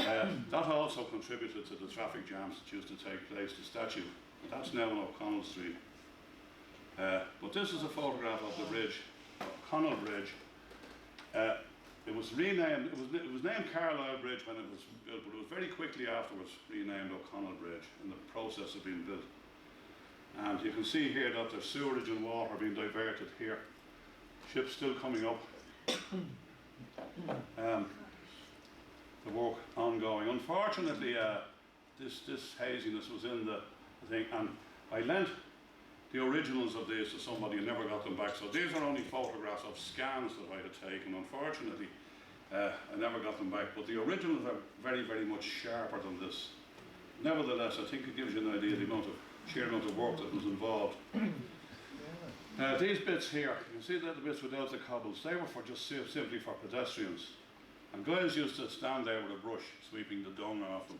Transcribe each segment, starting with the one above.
That also contributed to the traffic jams that used to take place, the statue. But that's now on O'Connell Street. But this is a photograph of the bridge, O'Connell Bridge. It was renamed, it was named Carlisle Bridge when it was built, but it was very quickly afterwards renamed O'Connell Bridge in the process of being built. And you can see here that there's sewerage and water being diverted here. Ships still coming up. The work ongoing. Unfortunately, this haziness was in the thing, and I lent the originals of these to somebody and never got them back. So these are only photographs of scans that I had taken. Unfortunately, I never got them back. But the originals are very, very much sharper than this. Nevertheless, I think it gives you an idea of the sheer amount of work that was involved. These bits here, you can see that the bits without the cobbles, they were for just simply for pedestrians. And guys used to stand there with a brush, sweeping the dung off them,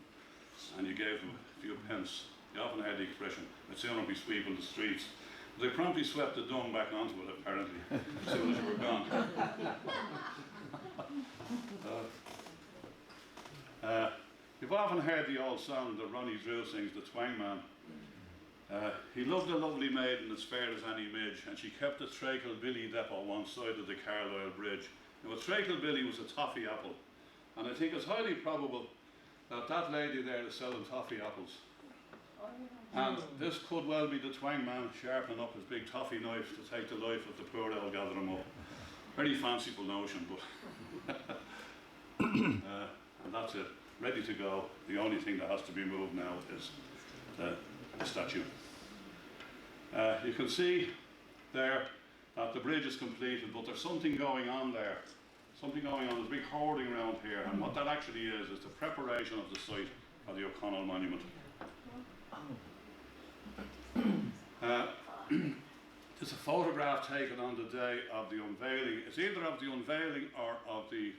and you gave them a few pence. You often had the expression, I'd sooner be sweeping the streets. But they promptly swept the dung back onto it, apparently, as soon as you were gone. You've often heard the old song that Ronnie Drew sings, The Twang Man. He loved a lovely maiden as fair as any midge, and she kept a Trakel Billy depot one side of the Carlisle Bridge. Now, a Trakel Billy was a toffee apple, and I think it's highly probable that that lady there is selling toffee apples. And this could well be the Twang Man sharpening up his big toffee knife to take the life of the poor owl gathering up. Very fanciful notion, but and that's it, ready to go. The only thing that has to be moved now is the statue. You can see there that the bridge is completed, but there's something going on there. Something going on, there's a big hoarding around here, and what that actually is the preparation of the site for the O'Connell Monument. It's a photograph taken on the day of the unveiling. It's either of the unveiling or of the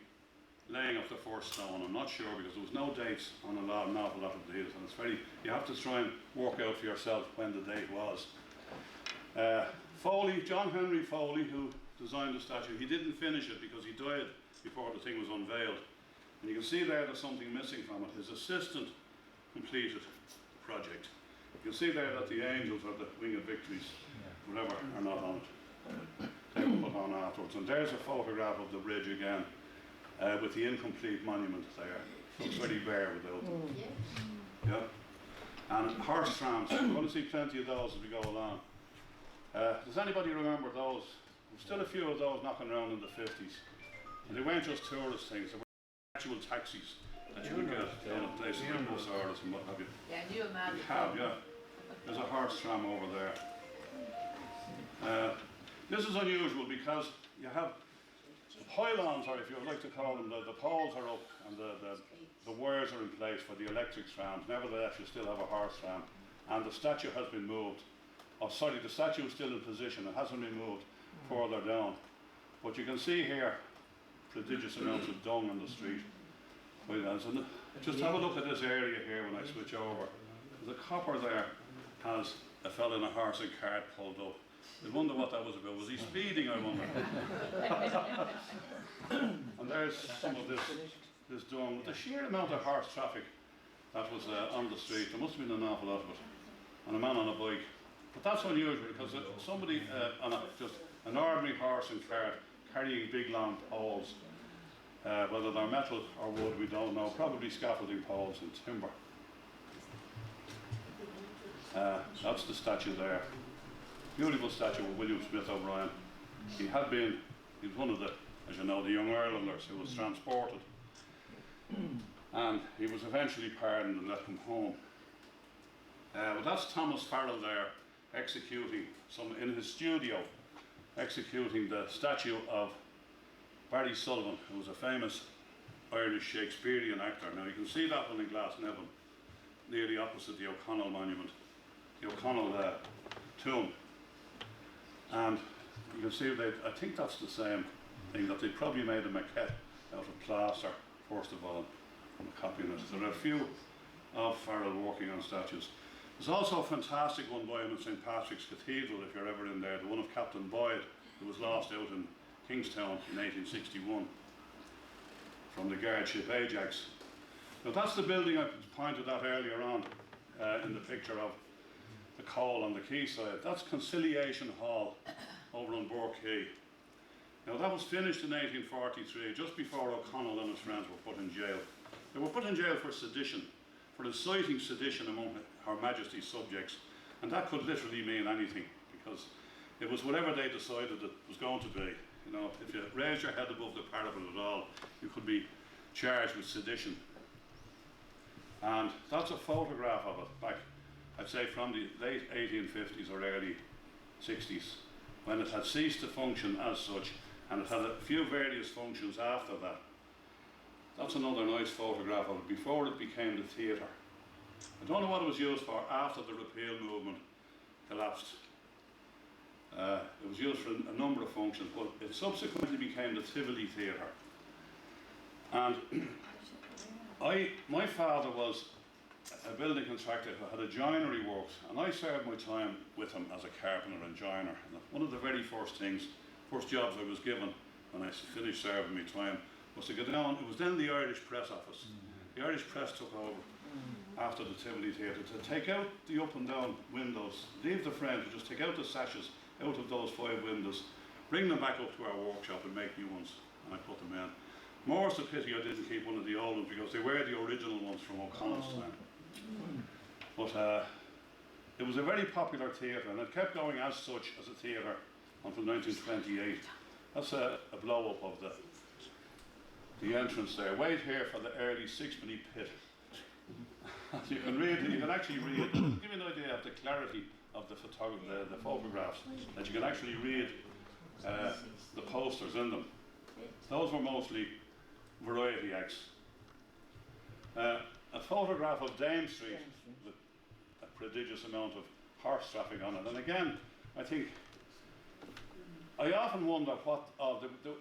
laying of the first stone. I'm not sure, because there was no dates on an awful lot of these, and it's you have to try and work out for yourself when the date was. Foley, John Henry Foley, who designed the statue, he didn't finish it because he died before the thing was unveiled. And you can see there's something missing from it. His assistant completed the project. You can see there that the angels or the winged victories, whatever, are not on it. They were put on afterwards. And there's a photograph of the bridge again, with the incomplete monument there. Looks very bare without them. Yeah. And horse trams, we're going to see plenty of those as we go along. Does anybody remember those? There's still a few of those knocking around in the 50s. And they weren't just tourist things, they were actual taxis that you would get down at places like Bussardus and what have you. Yeah, you imagine. We have, yeah. There's a horse tram over there. This is unusual because you have pylons, or if you would like to call them, the poles are up and the wires are in place for the electric trams. Nevertheless, you still have a horse tram, and the statue has been moved. Oh, sorry, the statue is still in position. It hasn't been moved further down. But you can see here prodigious amounts of dung on the street. Just have a look at this area here when I switch over. The copper there has a fella in a horse and cart pulled up. I wonder what that was about. Was he speeding, I wonder? And there's some of this dung. With the sheer amount of horse traffic that was on the street, there must have been an awful lot of it. And a man on a bike. But that's unusual because somebody on just an ordinary horse and cart carrying big long poles, whether they're metal or wood, we don't know, probably scaffolding poles and timber. That's the statue there. Beautiful statue of William Smith O'Brien. He was one of the, as you know, the young Irelanders who was transported. And he was eventually pardoned and let come home. But that's Thomas Farrell there, executing in his studio, executing the statue of Barry Sullivan, who was a famous Irish Shakespearean actor. Now you can see that one in Glasnevin, nearly opposite the O'Connell monument, the O'Connell tomb. And you can see I think that's the same thing, that they probably made a maquette out of plaster, first of all, and copying it. So there are a few of Farrell working on statues. There's also a fantastic one by him in St. Patrick's Cathedral, if you're ever in there, the one of Captain Boyd, who was lost out in Kingstown in 1861 from the guard ship Ajax. Now that's the building I pointed at earlier on in the picture of the coal on the quayside. That's Conciliation Hall over on Burke Quay. Now that was finished in 1843, just before O'Connell and his friends were put in jail. They were put in jail for sedition, for inciting sedition among Her Majesty's subjects, and that could literally mean anything, because it was whatever they decided it was going to be. You know, if you raised your head above the parapet at all, you could be charged with sedition. And that's a photograph of it back, I'd say, from the late 1850s or early 60s, when it had ceased to function as such, and it had a few various functions after that. That's another nice photograph of it before it became the theatre. I don't know what it was used for after the repeal movement collapsed. It was used for a number of functions, but it subsequently became the Tivoli Theatre. And my father was a building contractor who had a joinery works, and I served my time with him as a carpenter and joiner. And one of the very first jobs I was given when I finished serving my time was to go down. It was then the Irish Press office. The Irish Press took over after the Tivoli Theatre to take out the up and down windows, leave the frames, just take out the sashes out of those 5 windows, bring them back up to our workshop and make new ones, and I put them in. More's the pity I didn't keep one of the old ones, because they were the original ones from O'Connell's time. But it was a very popular theatre, and it kept going as such as a theatre until 1928. That's a blow-up of the entrance there. Wait here for the early sixpenny pit. You can read, you can actually read, give you an idea of the clarity of the photographs, that you can actually read the posters in them. Those were mostly variety acts. A photograph of Dame Street with a prodigious amount of horse traffic on it. And again, I often wonder what,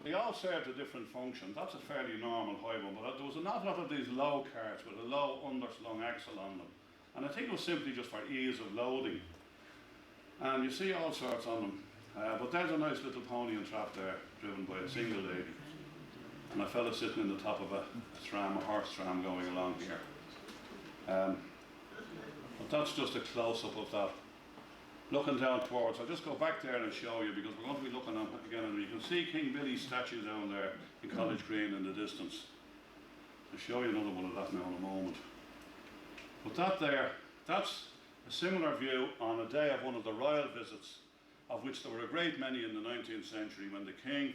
they all served a different function. That's a fairly normal high one, but there was an awful lot of these low carts with a low underslung axle on them. And I think it was simply just for ease of loading. And you see all sorts on them. But there's a nice little pony and trap there, driven by a single lady. And a fella sitting in the top of a horse tram going along here. But that's just a close-up of that. Looking down towards, I'll just go back there and show you, because we're going to be looking at again, and you can see King Billy's statue down there in College Green in the distance. I'll show you another one of that now in a moment. But that there, that's a similar view on a day of one of the royal visits, of which there were a great many in the 19th century, when the King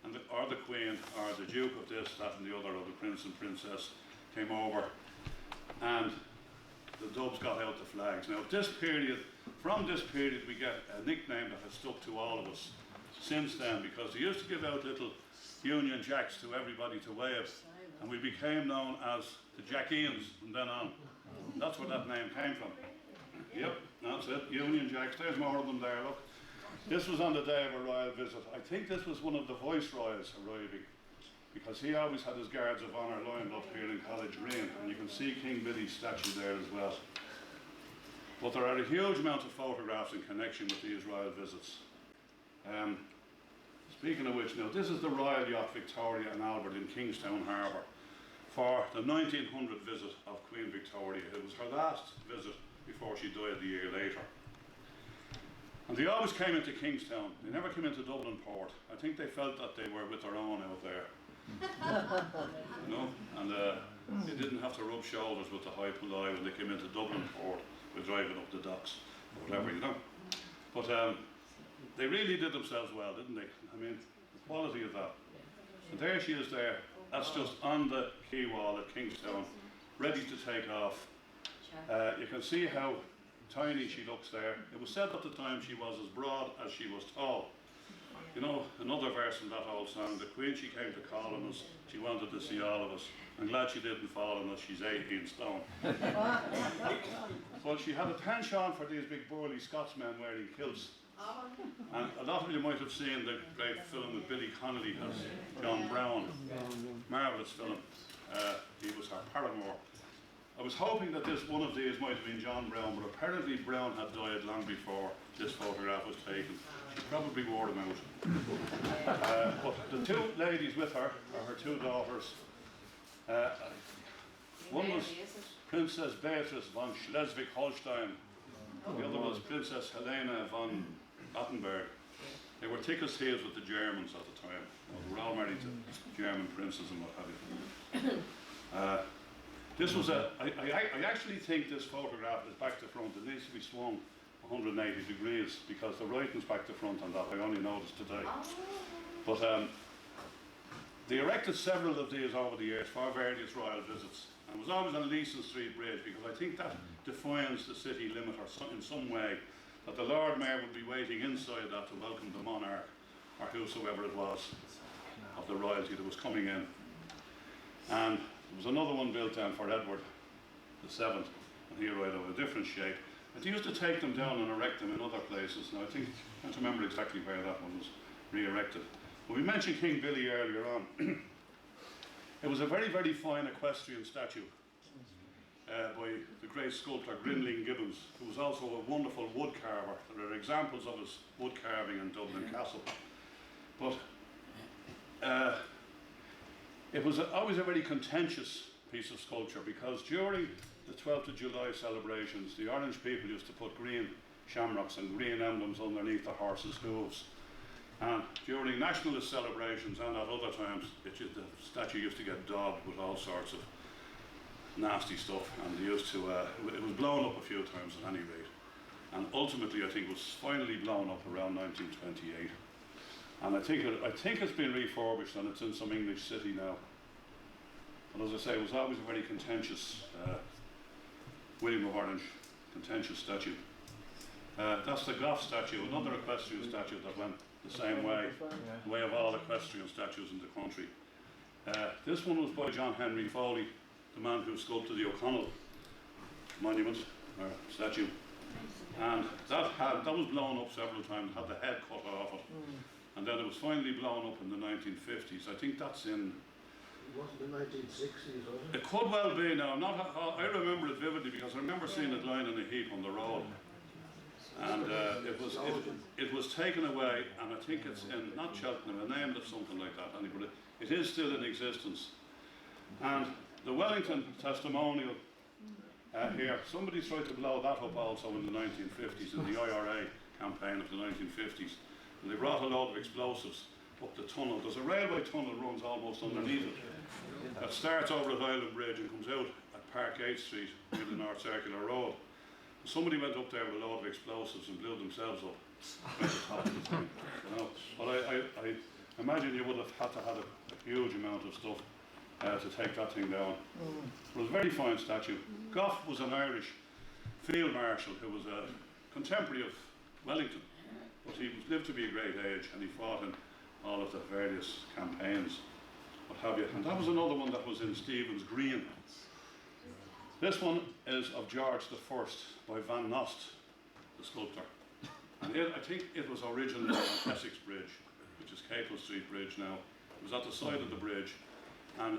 or the Queen or the Duke of this, that and the other, or the Prince and Princess came over, and the Dubs got out the flags. Now from this period we get a nickname that has stuck to all of us since then, because they used to give out little Union Jacks to everybody to wave, and we became known as the Jackians from then on. And that's where that name came from. Yep, that's it, Union Jacks. There's more of them there, look. This was on the day of a royal visit. I think this was one of the viceroys arriving, because he always had his guards of honour lined up here in College Green, and you can see King Billy's statue there as well. But there are a huge amount of photographs in connection with these royal visits. Speaking of which, now this is the Royal Yacht Victoria and Albert in Kingstown Harbour for the 1900 visit of Queen Victoria. It was her last visit before she died the year later. And they always came into Kingstown. They never came into Dublin Port. I think they felt that they were with their own out there. You know, and they didn't have to rub shoulders with the high polloi when they came into Dublin Port with driving up the docks or whatever, you know. But they really did themselves well, didn't they? I mean, the quality of that. And there she is there. That's just on the quay wall at Kingstown, ready to take off. You can see how tiny she looks there. It was said at the time she was as broad as she was tall. You know, another verse in that old song, the Queen, she came to call on us, she wanted to see all of us. I'm glad she didn't fall on us, she's 18 stone. But she had a penchant for these big burly Scotsmen wearing kilts. And a lot of you might have seen the great film with Billy Connolly as John Brown. Marvellous film. He was her paramour. I was hoping that one of these might have been John Brown, but apparently Brown had died long before this photograph was taken. She probably wore them out. But the two ladies with her are her two daughters. One was Princess Beatrice von Schleswig-Holstein. The other was Princess Helena von Battenberg. They were thick as thieves with the Germans at the time. They were all married to German princes and what have you. This was I actually think this photograph is back to front. It needs to be swung 180 degrees because the writing's back to front on that. I only noticed today. But they erected several of these over the years for various royal visits. And it was always on Leeson Street Bridge because I think that defines the city limit or in some way, that the Lord Mayor would be waiting inside that to welcome the monarch or whosoever it was of the royalty that was coming in. And there was another one built down for Edward VII, and he arrived of a different shape. But they used to take them down and erect them in other places. Now I can't remember exactly where that one was re-erected. But we mentioned King Billy earlier on. It was a very, very fine equestrian statue by the great sculptor Grinling Gibbons, who was also a wonderful wood carver. There are examples of his wood carving in Dublin Castle. But it was always a very contentious piece of sculpture because during the 12th of July celebrations, the Orange people used to put green shamrocks and green emblems underneath the horses' hooves. And during nationalist celebrations and at other times, the statue used to get daubed with all sorts of nasty stuff, and they used to, it was blown up a few times at any rate. And ultimately, I think it was finally blown up around 1928. And I think it's been refurbished and it's in some English city now. But as I say, it was always a very contentious, William of Orange, contentious statue. That's the Gough statue, another equestrian statue that went the same way, the way of all equestrian statues in the country. This one was by John Henry Foley, the man who sculpted the O'Connell monument, or statue. And that was blown up several times, had the head cut off it. And then it was finally blown up in the 1950s. I think that's in... It wasn't the 1960s, was it? It could well be now. I remember it vividly because I remember seeing it lying in a heap on the road. And it was taken away, and I think it's in, not Cheltenham, I named it something like that, but it is still in existence. And the Wellington testimonial here, somebody tried to blow that up also in the 1950s, in the IRA campaign of the 1950s. And they brought a load of explosives up the tunnel. There's a railway tunnel that runs almost underneath it, that starts over at Island Bridge and comes out at Park 8th Street near the North Circular Road. Somebody went up there with a load of explosives and blew themselves up at the top of the thing. You know? But I imagine you would have had to have a huge amount of stuff to take that thing down. It was a very fine statue. Gough was an Irish field marshal who was a contemporary of Wellington, but he lived to be a great age and he fought in all of the various campaigns, what have you. And that was another one that was in Stephen's Green. This one is of George I by Van Nost, the sculptor. And I think it was originally on Essex Bridge, which is Capel Street Bridge now. It was at the side of the bridge, and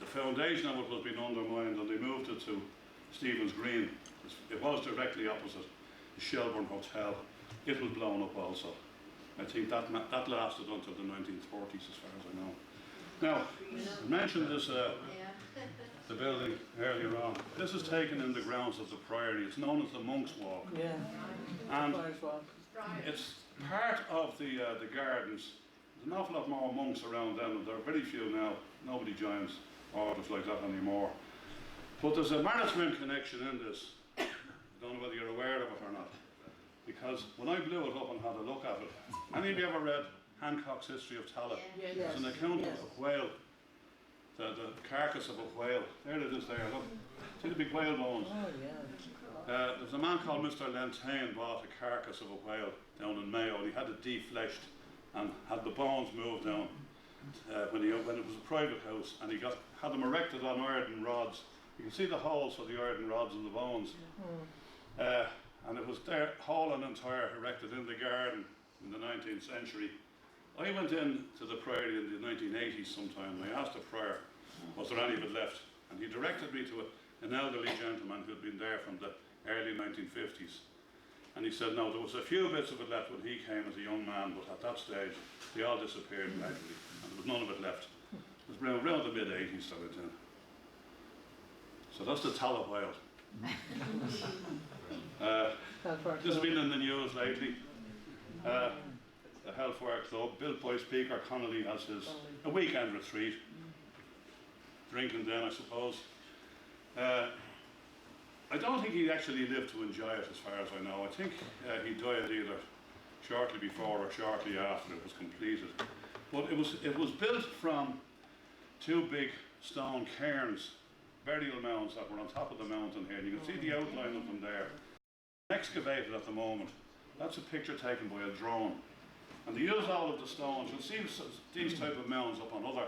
the foundation of it was being undermined, and they moved it to Stephen's Green. It was directly opposite the Shelbourne Hotel. It was blown up also. I think that lasted until the 1940s, as far as I know. Now, I mentioned this, the building earlier on. This is taken in the grounds of the Priory. It's known as the Monk's Walk. Yeah. And it's part of the gardens. There's an awful lot more monks around them, and there are very few now. Nobody joins orders like that anymore. But there's a maritime connection in this. I don't know whether you're aware of it or not. Because when I blew it up and had a look at it, any of you ever read Hancock's History of Talent? Yes. It's an account of a whale, the carcass of a whale. There it is there, look. See the big whale bones? Oh, yeah. There's a man called Mr. Lentane bought a carcass of a whale down in Mayo, and he had it defleshed and had the bones moved down when it was a private house, and he had them erected on iron rods. You can see the holes for the iron rods and the bones. And it was there, whole and entire, erected in the garden in the 19th century. I went in to the Priory in the 1980s sometime, and I asked the prior, was there any of it left? And he directed me to an elderly gentleman who had been there from the early 1950s. And he said, no, there was a few bits of it left when he came as a young man, but at that stage, they all disappeared gradually, and there was none of it left. It was around the mid-80s that I went in. So that's the tallow whale. This has been in the news lately. The Hellfire Club, built by Speaker Connolly, has a weekend retreat. Drinking then, I suppose. I don't think he actually lived to enjoy it, as far as I know. I think he died either shortly before or shortly after it was completed. But it was built from two big stone cairns, burial mounds that were on top of the mountain here. And you can see the outline of them there. Excavated at the moment. That's a picture taken by a drone. And they use all of the stones. You'll see these type of mounds up on other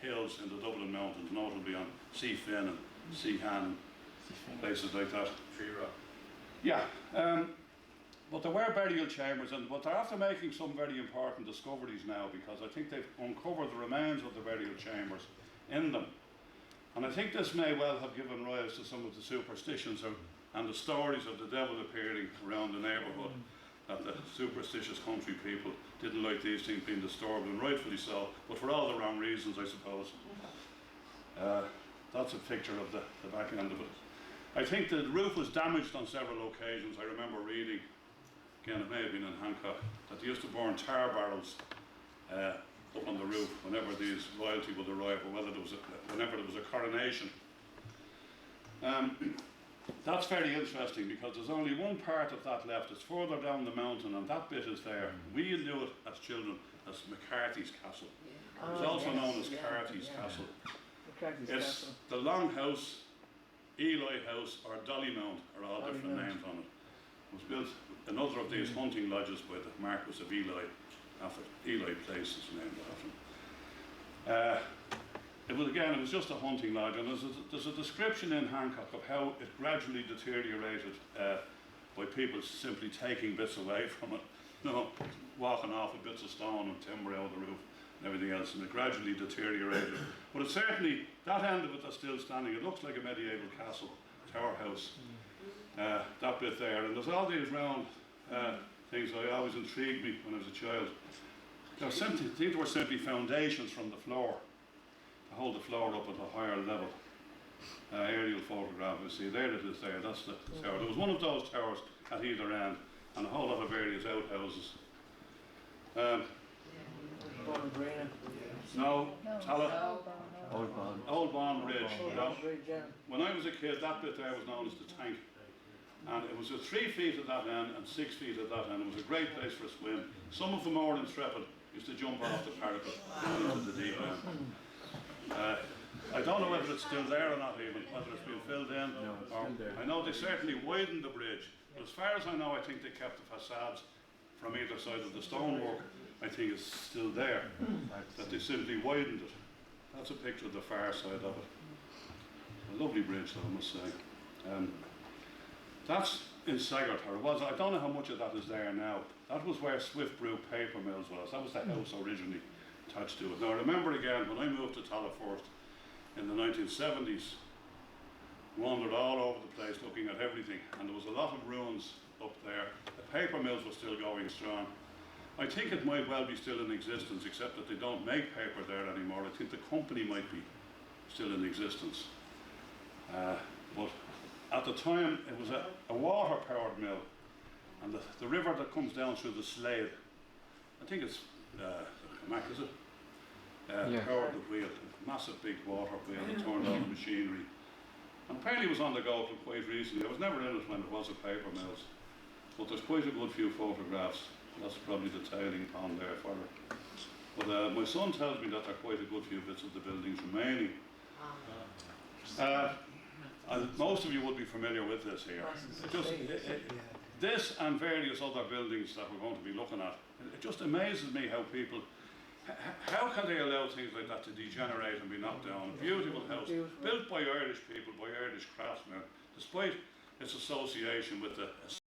hills in the Dublin mountains, notably on Sea Fin and Sea Han, places like that. Tree rock. Yeah, but there were burial chambers, but they're after making some very important discoveries now, because I think they've uncovered the remains of the burial chambers in them. And I think this may well have given rise to some of the superstitions and the stories of the devil appearing around the neighbourhood, that the superstitious country people didn't like these things being disturbed, and rightfully so, but for all the wrong reasons, I suppose. That's a picture of the back end of it. I think the roof was damaged on several occasions. I remember reading, again it may have been in Hancock, that they used to burn tar barrels up on the roof whenever these royalty would arrive, or whenever there was a coronation. That's very interesting, because there's only one part of that left. It's further down the mountain, and that bit is there. We knew it as children as McCarthy's Castle. It's also known as Carty's Castle. It's the Longhouse, Eli House, or Dollymount are all different names on it. It was built another of these hunting lodges by the Marquis of Ely, after Ely Place is named after him. It was just a hunting lodge, and there's a description in Hancock of how it gradually deteriorated by people simply taking bits away from it, walking off with bits of stone and timber out of the roof and everything else, and it gradually deteriorated. But it's certainly, that end of it that's still standing, it looks like a medieval castle, tower house, that bit there. And there's all these round things that always intrigued me when I was a child. These were simply foundations from the floor, to hold the floor up at a higher level. Aerial photograph, you see, there it is there, that's the tower. There was one of those towers at either end, and a whole lot of various outhouses. No, Old Bond Bridge. When I was a kid, that bit there was known as the tank. And it was 3 feet at that end and 6 feet at that end. It was a great place for a swim. Some of the more intrepid used to jump off the parapet into the deep end. I don't know whether it's still there or not, even whether it's been filled in. No, it's still there. I know they certainly widened the bridge, but as far as I know, I think they kept the facades from either side of the stonework. I think it's still there, that they simply widened it. That's a picture of the far side of it. A lovely bridge, though, I must say. That's in Sagart, or it was. I don't know how much of that is there now. That was where Swift Brew Paper Mills was. That was the house originally attached to it. Now I remember again, when I moved to Tallyford in the 1970s, wandered all over the place looking at everything, and there was a lot of ruins up there. The paper mills were still going strong. I think it might well be still in existence, except that they don't make paper there anymore. I think the company might be still in existence. But at the time, it was a water-powered mill, and the river that comes down through the Slade, I think it's Cormac, is it? Yeah. Powered the wheel, a massive big water wheel that turned on the machinery. And apparently it was on the go till quite recently. I was never in it when it was a paper mills, but there's quite a good few photographs. That's probably the tailing pond there for it. But my son tells me that there are quite a good few bits of the buildings remaining. And most of you would be familiar with this here. This and various other buildings that we're going to be looking at, it just amazes me how people, how can they allow things like that to degenerate and be knocked down? A beautiful house, built by Irish people, by Irish craftsmen, despite its association with a